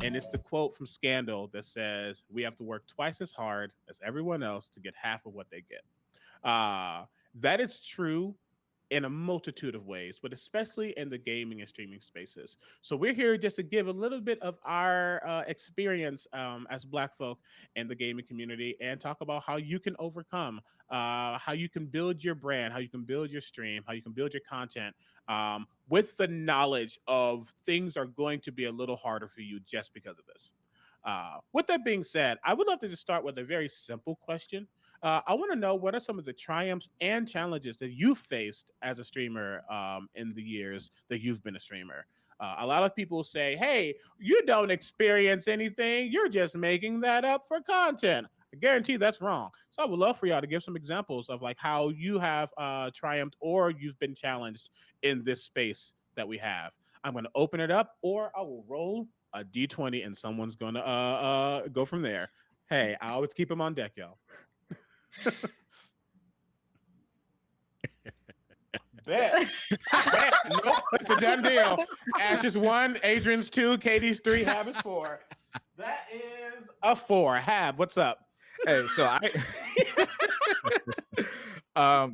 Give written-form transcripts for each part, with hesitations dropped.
And it's the quote from Scandal that says, "We have to work twice as hard as everyone else to get half of what they get." That is true in a multitude of ways, but especially in the gaming and streaming spaces. So we're here just to give a little bit of our experience as Black folk in the gaming community and talk about how you can overcome, how you can build your brand, how you can build your stream, how you can build your content with the knowledge of things are going to be a little harder for you just because of this. With that being said, I would love to just start with a very simple question. I want to know what are some of the triumphs and challenges that you faced as a streamer in the years that you've been a streamer. A lot of people say, "Hey, you don't experience anything. You're just making that up for content." I guarantee that's wrong. So I would love for y'all to give some examples of like how you have triumphed or you've been challenged in this space that we have. I'm going to open it up, or I will roll a d20 and someone's going to go from there. Hey, I always keep them on deck, y'all. Bet. Bet. Nope. It's a done deal. Ash's 1, Adrian's 2, Katie's 3, Hab's 4. That is a 4. Hab, what's up? Hey, so I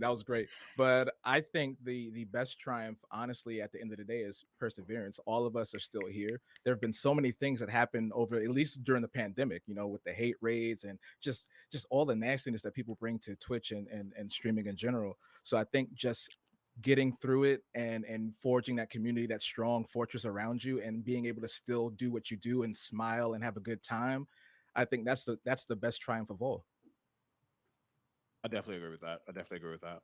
that was great. But I think the best triumph, honestly, at the end of the day, is perseverance. All of us are still here. There have been so many things that happened over, at least during the pandemic, with the hate raids and just all the nastiness that people bring to Twitch and streaming in general. So I think just getting through it and forging that community, that strong fortress around you, and being able to still do what you do and smile and have a good time, I think that's the best triumph of all. I definitely agree with that.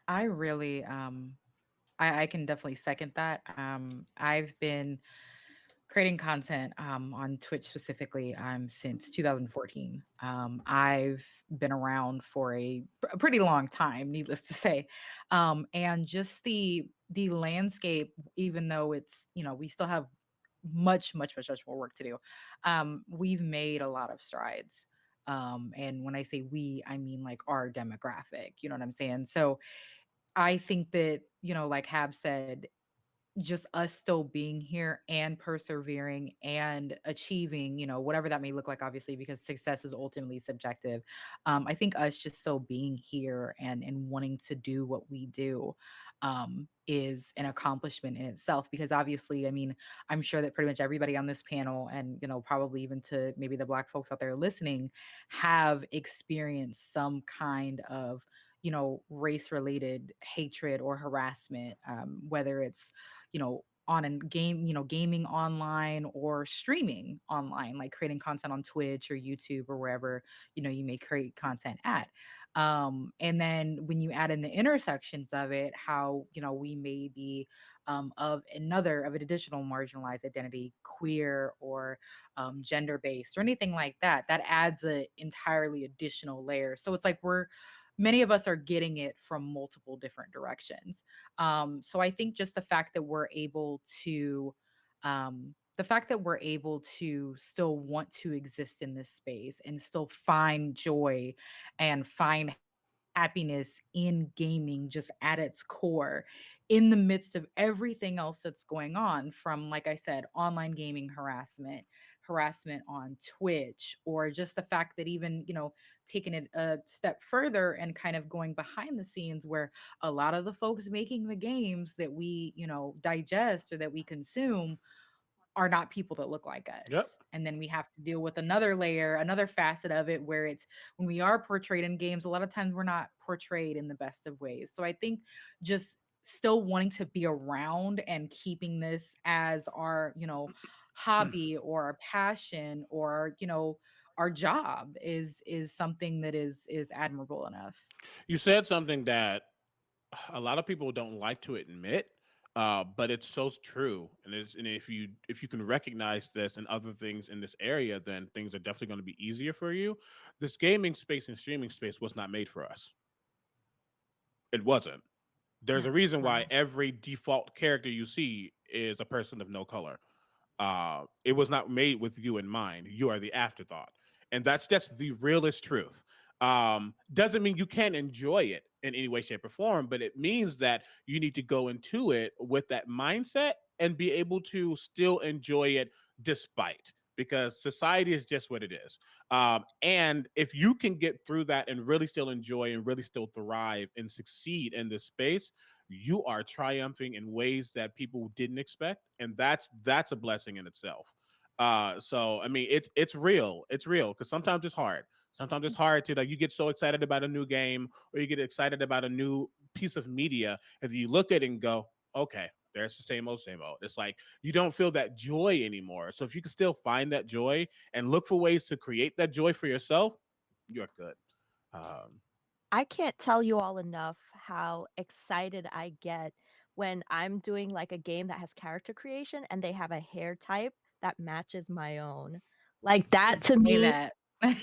I really, I can definitely second that. I've been creating content on Twitch specifically since 2014. I've been around for a pretty long time, needless to say, and just the landscape. Even though it's we still have much more work to do. We've made a lot of strides. And when I say we, I mean like our demographic. You know what I'm saying? So I think that like Hab said, just us still being here and persevering and achieving, whatever that may look like, obviously, because success is ultimately subjective. I think us just still being here and wanting to do what we do is an accomplishment in itself. Because obviously, I mean, I'm sure that pretty much everybody on this panel and, probably even to maybe the Black folks out there listening have experienced some kind of race related hatred or harassment, whether it's, on a game, gaming online or streaming online, like creating content on Twitch or YouTube or wherever, you may create content at. And then when you add in the intersections of it, how, we may be of an additional marginalized identity, queer or gender based or anything like that, that adds an entirely additional layer. So it's like many of us are getting it from multiple different directions. So I think just the fact that we're able to still want to exist in this space and still find joy and find happiness in gaming just at its core in the midst of everything else that's going on, from, like I said, online gaming harassment on Twitch, or just the fact that even taking it a step further and kind of going behind the scenes, where a lot of the folks making the games that we digest or that we consume are not people that look like us. Yep. And then we have to deal with another layer, another facet of it, where it's when we are portrayed in games, a lot of times we're not portrayed in the best of ways. So I think just still wanting to be around and keeping this as our, hobby or our passion or, our job is something that is admirable enough. You said something that a lot of people don't like to admit, but it's so true. And if you can recognize this and other things in this area, then things are definitely going to be easier for you. This gaming space and streaming space was not made for us. It wasn't. There's a reason why every default character you see is a person of no color. It was not made with you in mind. You are the afterthought. And that's just the realest truth. Doesn't mean you can't enjoy it in any way, shape, or form, but it means that you need to go into it with that mindset and be able to still enjoy it despite. because society is just what it is. And if you can get through that and really still enjoy and really still thrive and succeed in this space, you are triumphing in ways that people didn't expect, and that's a blessing in itself. So I mean, it's real. It's real because sometimes it's hard. Sometimes it's hard to, like, you get so excited about a new game or you get excited about a new piece of media, and you look at it and go, okay, there's the same old, same old. It's like you don't feel that joy anymore. So if you can still find that joy and look for ways to create that joy for yourself, you're good. Um, I can't tell you all enough how excited I get when I'm doing like a game that has character creation and they have a hair type that matches my own. Like that to Say me, that.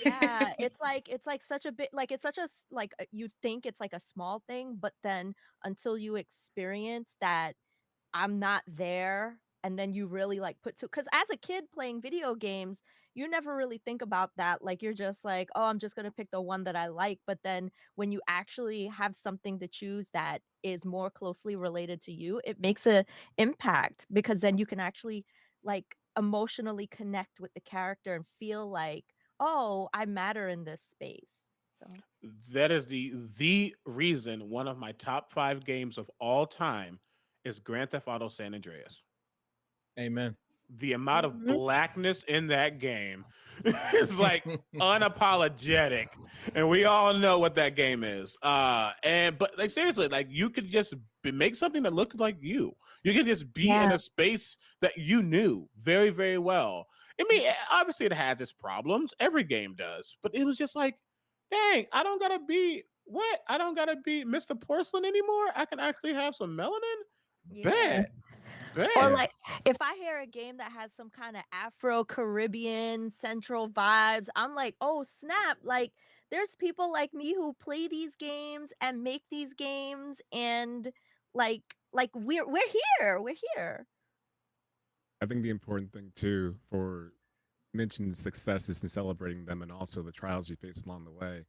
yeah, it's like such a bit like it's such a like you think it's like a small thing, but then until you experience that I'm not there, and then you really, like, put to because as a kid playing video games, you never really think about that, like, you're just like, "Oh, I'm just gonna pick the one that I like," but then when you actually have something to choose that is more closely related to you, it makes a impact because then you can actually, like, emotionally connect with the character and feel like, "Oh, I matter in this space." So that is the reason one of my top 5 games of all time is Grand Theft Auto San Andreas. Amen. The amount of mhm. blackness in that game is like unapologetic, and we all know what that game is. And but like seriously, like you could just make something that looked like you could just be in Yeah, a space that you knew very, very well. I mean, obviously it has its problems, every game does, but it was just like, dang, I don't gotta be Mr. Porcelain anymore. I can actually have some melanin. yeah. Bet, Or bet. like if I hear a game that has some kind of Afro-Caribbean central vibes, I'm like, "Oh, snap." Like there's people like me who play these games and make these games and like we're here. We're here. I think the important thing too for mentioning successes and celebrating them and also the trials you face along the way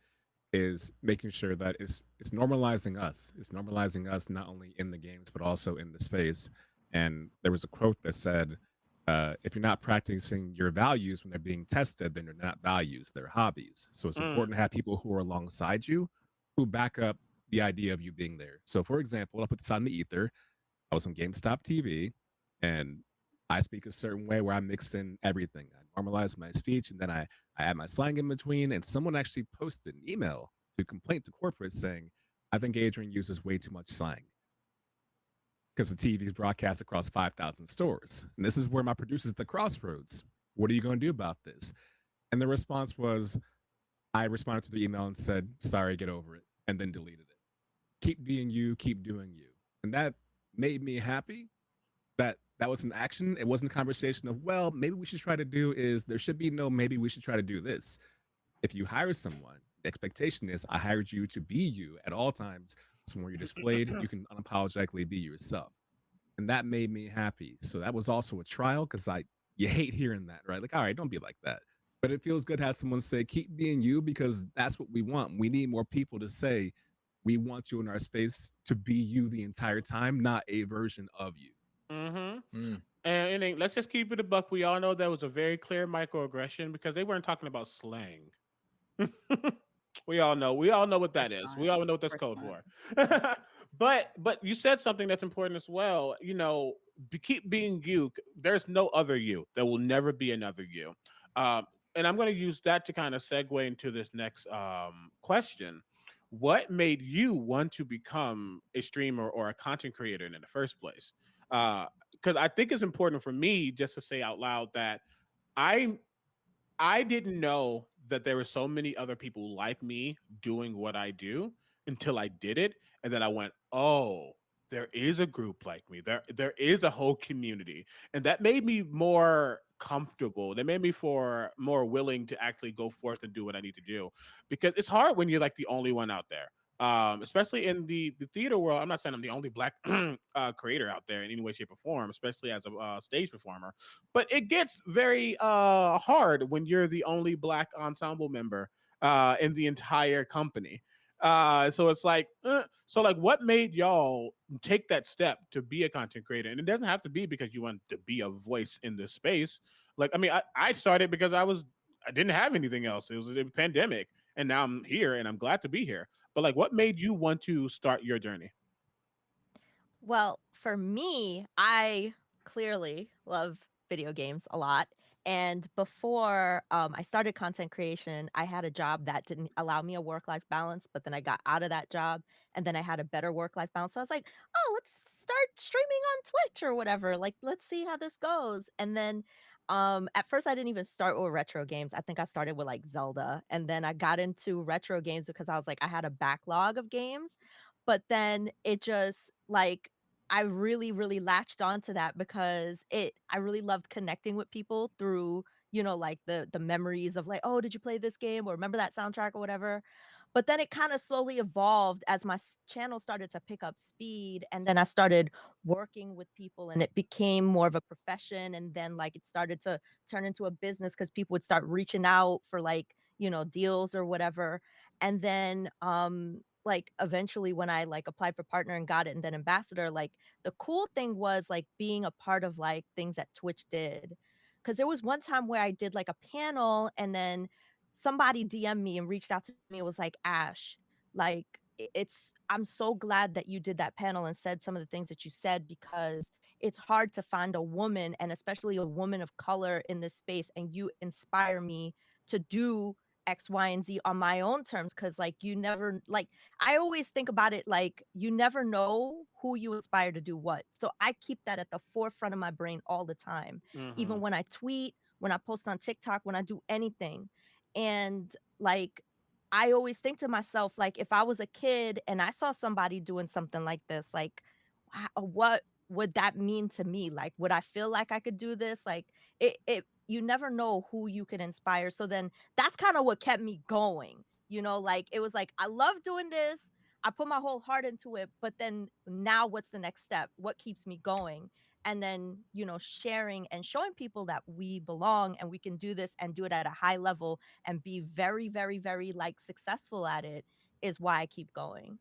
is making sure that it's normalizing us. It's normalizing us not only in the games but also in the space. And there was a quote that said, "If you're not practicing your values when they're being tested, then they're not values; they're hobbies." So it's Mm. important to have people who are alongside you who back up the idea of you being there. So, for example, I'll put this on the ether. I was on GameStop TV, and I speak a certain way where I mix in everything. I normalize my speech, and then I add my slang in between. And someone actually posted an email to complaint to corporate saying, "I think Adrian uses way too much slang because the TV is broadcast across 5,000 stores." And this is where my producers at the crossroads. What are you going to do about this? And the response was, I responded to the email and said, "Sorry, get over it," and then deleted it. Keep being you, keep doing you. And that made me happy that that was an action. It wasn't a conversation of, well, maybe we should try to do is there should be no maybe we should try to do this. If you hire someone, the expectation is I hired you to be you at all times. So when you're displayed, you can unapologetically be yourself. And that made me happy. So that was also a trial because I you hate hearing that, right? Like, all right, don't be like that. But it feels good to have someone say, keep being you because that's what we want. We need more people to say, we want you in our space to be you the entire time, not a version of you. Mm-hmm. Mm. And let's just keep it a buck. We all know that was a very clear microaggression because they weren't talking about slang. We all know. We all know what that Course is. We not. all know what Of that's course code not. for. But you said something that's important as well. You know, keep being you. There's no other you. There will never be another you. Um, and I'm going to use that to kind of segue into this next question. What made you want to become a streamer or a content creator in the first place? Because I think it's important for me just to say out loud that I I didn't know that there were so many other people like me doing what I do until I did it, and then I went, "Oh, there is a group like me. There is a whole community." And that made me more comfortable. That made me for more willing to actually go forth and do what I need to do. Because it's hard when you're like the only one out there. Especially in the theater world. I'm not saying I'm the only black creator out there in any way, shape, or form, especially as a stage performer, but it gets very hard when you're the only black ensemble member in the entire company. So it's like, so like, what made y'all take that step to be a content creator? And it doesn't have to be because you want to be a voice in this space. Like, I mean, I started because I didn't have anything else. It was a pandemic, and now I'm here, and I'm glad to be here. But like, what made you want to start your journey? Well, for me, I clearly love video games a lot. And before I started content creation, I had a job that didn't allow me a work life balance. But then I got out of that job and then I had a better work life balance. So I was like, oh, let's start streaming on Twitch or whatever. Like, let's see how this goes. And then at first, I didn't even start with retro games. I think I started with like Zelda. And then I got into retro games because I was like, I had a backlog of games. But then it just like I really, really latched onto that because I really loved connecting with people through, like the memories of like, "Oh, did you play this game?" or "Remember that soundtrack?" or whatever. But then it kinda slowly evolved as my channel started to pick up speed, and then I started working with people, and it became more of a profession, and then, like, it started to turn into a business because people would start reaching out for, like, deals or whatever, and then, like, eventually when I, like, applied for partner and got it and then ambassador, like, the cool thing was, like, being a part of, like, things that Twitch did, because there was one time where I did, like, a panel, and then somebody DM'd me and reached out to me and was like, "Ash, like, it's I'm so glad that you did that panel and said some of the things that you said because it's hard to find a woman, and especially a woman of color in this space, and you inspire me to do X, Y, and Z on my own terms. Because like, you never like, I always think about it like, you never know who you inspire to do what, so I keep that at the forefront of my brain all the time, Hmm. even when I tweet, when I post on TikTok, when I do anything. And like, I always think to myself, like, if I was a kid and I saw somebody doing something like this, like, what would that mean to me? Like, would I feel like I could do this? Like, you never know who you can inspire. So then that's kind of what kept me going. Like, it was like, I love doing this. I put my whole heart into it. But then now what's the next step? What keeps me going? And then, sharing and showing people that we belong and we can do this and do it at a high level and be very, very, very like successful at it is why I keep going.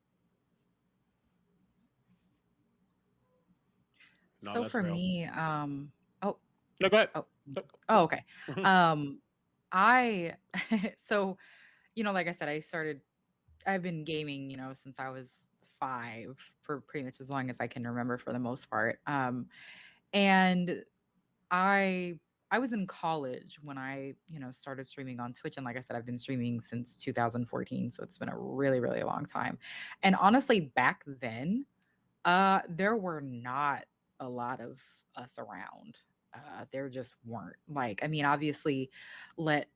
No, So that's for real. me, oh, No, go ahead. oh, No, oh, okay. mhm. Um, I, so, like I said, I've been gaming, since I was 5 for pretty much as long as I can remember for the most part. And I I was in college when I, started streaming on Twitch. And like I said, I've been streaming since 2014. So it's been a really, really long time. And honestly, back then, there were not a lot of us around. There just weren't. Like, I mean, obviously, let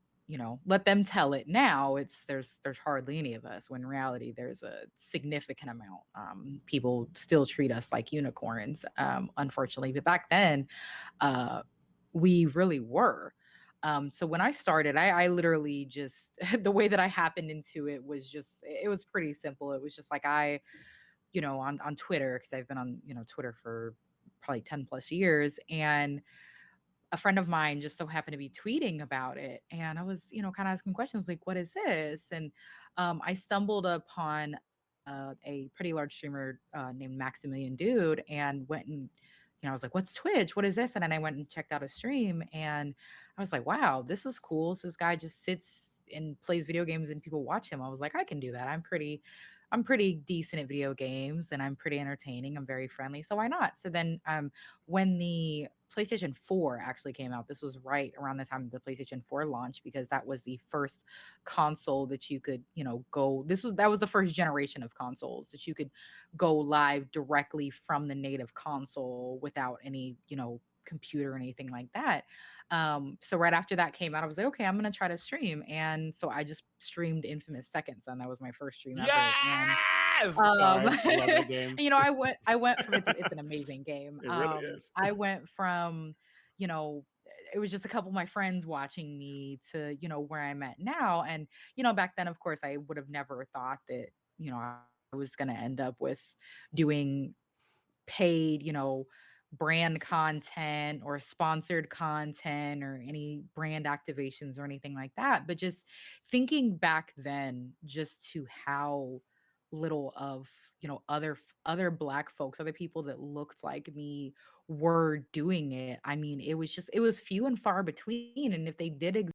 let them tell it now. There's hardly any of us. When in reality, there's a significant amount. People still treat us like unicorns, unfortunately. But back then, uh, we really were. So when I started, I literally just the way that I happened into it was just it was pretty simple. It was just like on Twitter, because I've been on, Twitter for probably 10 plus years. And a friend of mine just so happened to be tweeting about it. And I was, kind of asking questions like, what is this? And I stumbled upon a pretty large streamer named Maximilian Dude and went and, I was like, what's Twitch? What is this? And then I went and checked out a stream and I was like, wow, this is cool. So this guy just sits and plays video games and people watch him. I was like, I can do that. I'm pretty decent at video games and I'm pretty entertaining. I'm very friendly. So why not? So then when the PlayStation 4 actually came out, this was right around the time the PlayStation 4 launched because that was the first console that you could, go that was the first generation of consoles that you could go live directly from the native console without any, computer or anything like that. So right after that came out, I was like, okay, I'm gonna try to stream. And so I just streamed Infamous Second Son. That was my first stream ever. And Yes. um Sorry, I love that game. I went from it's an amazing game. It really is. I went from, you know, it was just a couple of my friends watching me to, where I'm at now. And, back then, of course, I would have never thought that, I was gonna end up with doing paid, brand content or sponsored content or any brand activations or anything like that. But just thinking back then, just to how little of, other black folks, other people that looked like me were doing it. I mean, it was few and far between, and if they did